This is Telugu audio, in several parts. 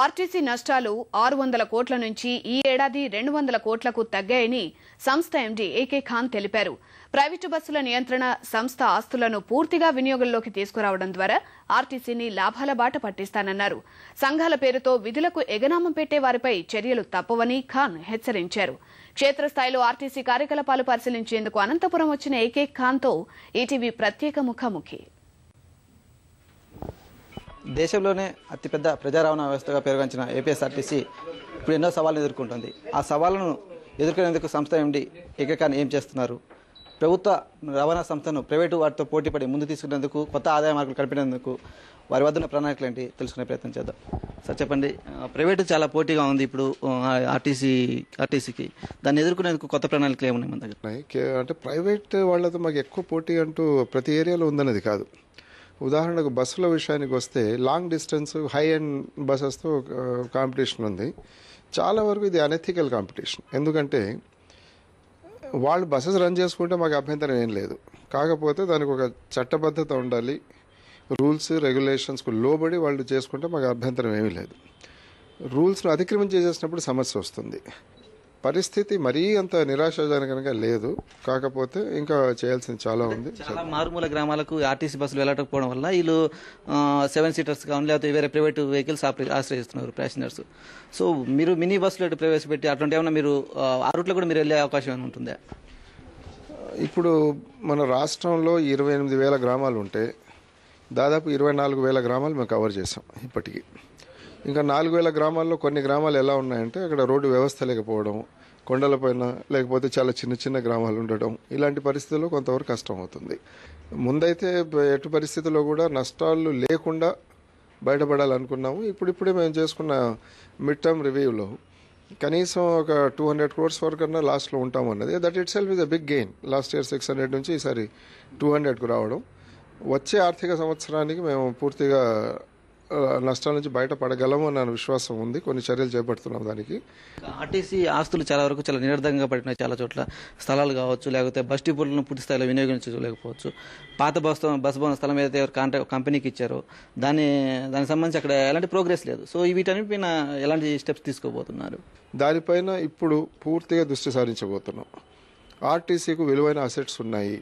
ఆర్టీసీ నష్టాలు 600 కోట్ల నుంచి ఈ ఏడాది 200 కోట్లకు తగ్గాయని సంస్థ ఎండీ ఏకే ఖాన్ తెలిపారు. ప్రైవేటు బస్సుల నియంత్రణ, సంస్థ ఆస్తులను పూర్తిగా వినియోగంలోకి తీసుకురావడం ద్వారా ఆర్టీసీని లాభాల బాట పట్టిస్తానన్నారు. సంఘాల పేరుతో విధులకు ఎగనామం పెట్టే వారిపై చర్యలు తప్పవని ఖాన్ హెచ్చరించారు. క్షేత్రస్థాయిలో ఆర్టీసీ కార్యకలాపాలు పరిశీలించేందుకు అనంతపురం వచ్చిన ఏకే ఖాన్తో ఈటీవీ ప్రత్యేక ముఖాముఖి. దేశంలోనే అతిపెద్ద ప్రజా రవాణా వ్యవస్థగా పేరుగాంచిన ఏపీఎస్ఆర్టీసీ ఇప్పుడు ఎన్నో సవాళ్లను ఎదుర్కొంటుంది. ఆ సవాళ్లను ఎదుర్కొనేందుకు సంస్థ ఎండీ ఏకే ఖాన్ ఏం చేస్తున్నారు? ప్రభుత్వ రవాణా సంస్థను ప్రైవేటు వాటితో పోటీపడి ముందు తీసుకునేందుకు, కొత్త ఆదాయ మార్గాలు కల్పించేందుకు వారి వద్ద ఉన్న ప్రణాళికలు ఏంటి తెలుసుకునే ప్రయత్నం చేద్దాం. సార్ చెప్పండి, ప్రైవేటు చాలా పోటీగా ఉంది ఇప్పుడు ఆర్టీసీకి. దాన్ని ఎదుర్కొనేందుకు కొత్త ప్రణాళికలు ఏమున్నాయి మన దగ్గర? అంటే ప్రైవేట్ వాళ్ళతో మాకు ఎక్కువ పోటీ అంటూ ప్రతి ఏరియాలో ఉందన్నది కాదు. ఉదాహరణకు బస్సుల విషయానికి వస్తే లాంగ్ డిస్టెన్స్ హై అండ్ బస్సెస్తో కాంపిటీషన్ ఉంది. చాలా వరకు ఇది అనెథికల్ కాంపిటీషన్. ఎందుకంటే వాళ్ళు బస్సెస్ రన్ చేసుకుంటే మాకు అభ్యంతరం ఏం లేదు. కాకపోతే దానికి ఒక చట్టబద్ధత ఉండాలి. రూల్స్ రెగ్యులేషన్స్కు లోబడి వాళ్ళు చేసుకుంటే మాకు అభ్యంతరం ఏమీ లేదు. రూల్స్ను అతిక్రమించి చేసినప్పుడు సమస్య వస్తుంది. పరిస్థితి మరీ అంత నిరాశాజనకంగా లేదు. కాకపోతే ఇంకా చేయాల్సింది చాలా ఉంది. చాలా మారుమూల గ్రామాలకు ఆర్టీసీ బస్సులు వెళ్ళకపోవడం వల్ల వీళ్ళు 7 సీటర్స్ కానీ లేకపోతే వేరే ప్రైవేట్ వెహికల్స్ ఆశ్రయిస్తున్నారు ప్యాసింజర్స్. సో మీరు మినీ బస్సులు ప్రవేశపెట్టి అటువంటి ఏమన్నా మీరు ఆ రూట్లో కూడా మీరు వెళ్ళే అవకాశం ఏమైనా ఉంటుందా? ఇప్పుడు మన రాష్ట్రంలో 28,000 గ్రామాలు ఉంటే దాదాపు 24,000 గ్రామాలు మేము కవర్ చేసాం ఇప్పటికీ. ఇంకా 4,000 గ్రామాల్లో కొన్ని గ్రామాలు ఎలా ఉన్నాయంటే అక్కడ రోడ్డు వ్యవస్థ లేకపోవడం, కొండలపైన లేకపోతే చాలా చిన్న చిన్న గ్రామాలు ఉండడం, ఇలాంటి పరిస్థితుల్లో కొంతవరకు కష్టం అవుతుంది. ముందైతే ఎటు పరిస్థితుల్లో కూడా నష్టాలు లేకుండా బయటపడాలనుకున్నాము. ఇప్పుడిప్పుడే మేము చేసుకున్న మిడ్ టర్మ్ రివ్యూలో కనీసం ఒక 200 crores వరకన్నా లాస్ట్లో ఉంటామన్నది. That itself is a big gain. Last year 600 నుంచి ఈసారి 200కు రావడం. వచ్చే ఆర్థిక సంవత్సరానికి మేము పూర్తిగా నష్టాల నుంచి బయటపడగలము అన్న విశ్వాసం ఉంది. కొన్ని చర్యలు చేపడుతున్నాం దానికి. ఆర్టీసీ ఆస్తులు చాలా వరకు చాలా నిరర్ధంగా పడినాయి. చాలా చోట్ల స్థలాలు కావచ్చు, లేకపోతే బస్ డిపోలను పూర్తి స్థాయిలో వినియోగించలేకపోవచ్చు. పాత బస్ భవన స్థలం ఏదైతే కంపెనీకి ఇచ్చారో దానికి సంబంధించి అక్కడ ఎలాంటి ప్రోగ్రెస్ లేదు. సో వీటన్నిటిపైన ఎలాంటి స్టెప్స్ తీసుకోబోతున్నారు? దానిపైన ఇప్పుడు పూర్తిగా దృష్టి సారించబోతున్నాం. ఆర్టీసీకు విలువైన అసెట్స్ ఉన్నాయి.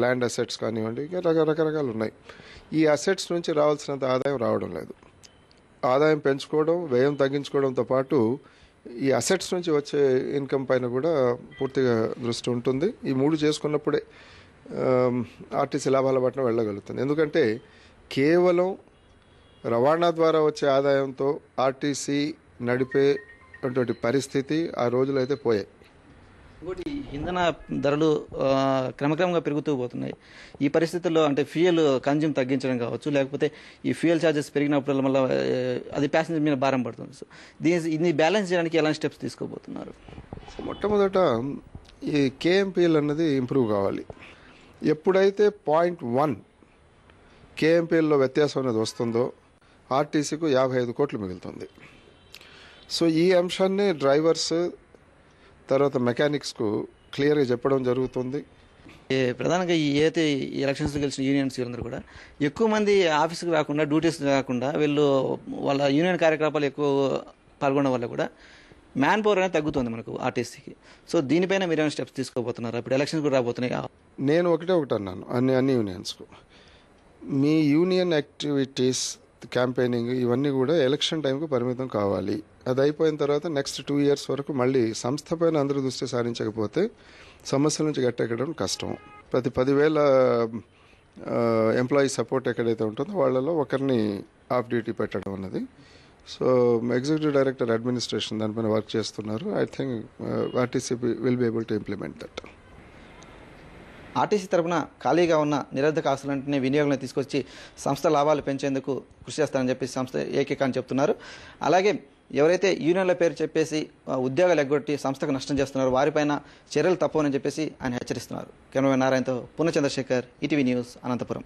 ల్యాండ్ అసెట్స్ కానివ్వండి, ఇంకా రకరకాలు ఉన్నాయి. ఈ అసెట్స్ నుంచి రావాల్సినంత ఆదాయం రావడం లేదు. ఆదాయం పెంచుకోవడం, వ్యయం తగ్గించుకోవడంతో పాటు ఈ అసెట్స్ నుంచి వచ్చే ఇన్కమ్ పైన కూడా పూర్తిగా దృష్టి ఉంటుంది. ఈ 3 చేసుకున్నప్పుడే ఆర్టీసీ లాభాల బాటన వెళ్ళగలుగుతుంది. ఎందుకంటే కేవలం రవాణా ద్వారా వచ్చే ఆదాయంతో ఆర్టీసీ నడిపేటువంటి పరిస్థితి ఆ రోజులు అయితే పోయాయి. ఇంకోటి, ఇంధన ధరలు క్రమక్రమంగా పెరుగుతూ పోతున్నాయి. ఈ పరిస్థితుల్లో అంటే ఫ్యూయల్ కన్జ్యూమ్ తగ్గించడం కావచ్చు, లేకపోతే ఈ ఫ్యూయల్ ఛార్జెస్ పెరిగినప్పుడు మళ్ళీ అది ప్యాసింజర్ మీద భారం పడుతుంది. సో దీన్ని బ్యాలెన్స్ చేయడానికి ఎలాంటి స్టెప్స్ తీసుకోబోతున్నారు? మొట్టమొదట ఈ కేఎంపీఎల్ అన్నది ఇంప్రూవ్ కావాలి. ఎప్పుడైతే 0.1 కేఎంపీఎల్లో వ్యత్యాసం అనేది వస్తుందో ఆర్టీసీకు 55 కోట్లు మిగులుతుంది. సో ఈ అంశాన్ని డ్రైవర్స్ తర్వాత మెకానిక్స్కు క్లియర్గా చెప్పడం జరుగుతుంది. ప్రధానంగా ఏదైతే ఎలక్షన్స్ గెలిచిన యూనియన్స్ వీళ్ళందరూ కూడా ఎక్కువ మంది ఆఫీస్కి రాకుండా, డ్యూటీస్ రాకుండా వీళ్ళు వాళ్ళ యూనియన్ కార్యకలాపాలు ఎక్కువ పాల్గొనడం వల్ల కూడా మ్యాన్ పవర్ అనేది తగ్గుతుంది మనకు ఆర్టీసీకి. సో దీనిపైన మీరు ఏమైనా స్టెప్స్ తీసుకోబోతున్నారు? ఇప్పుడు ఎలక్షన్స్ కూడా రాబోతున్నాయి. నేను ఒకటి అన్నాను అన్ని యూనియన్స్కు, మీ యూనియన్ యాక్టివిటీస్, క్యాంపెయినింగ్ ఇవన్నీ కూడా ఎలక్షన్ టైంకు పరిమితం కావాలి. అది అయిపోయిన తర్వాత నెక్స్ట్ 2 years వరకు మళ్ళీ సంస్థ పైన అందరూ దృష్టి సారించకపోతే సమస్యల నుంచి గట్టెక్కడం కష్టం. ప్రతి 10,000 ఎంప్లాయీ సపోర్ట్ ఎక్కడైతే ఉంటుందో వాళ్ళలో ఒకరిని ఆఫ్ డ్యూటీ పెట్టడం అన్నది. సో ఎగ్జిక్యూటివ్ డైరెక్టర్ అడ్మినిస్ట్రేషన్ దానిపైన వర్క్ చేస్తున్నారు. I think RTC will be able to implement that. RTC తరఫున ఖాళీగా ఉన్న నిరర్ధక ఆస్తులన్నింటినీ వినియోగంలో తీసుకొచ్చి సంస్థ లాభాలు పెంచేందుకు కృషి చేస్తారని చెప్పి సంస్థ ఏకే ఖాన్ చెప్తున్నారు. అలాగే ఎవరైతే యూనియన్ల పేరు చెప్పేసి ఉద్యోగాలు ఎగ్గొట్టి సంస్థకు నష్టం చేస్తున్నారో వారిపైన చర్యలు తప్పవని చెప్పేసి ఆయన హెచ్చరిస్తున్నారు. కెమెరామెన్ నారాయణతో పూర్ణ చంద్రశేఖర్, ఈటీవీ న్యూస్, అనంతపురం.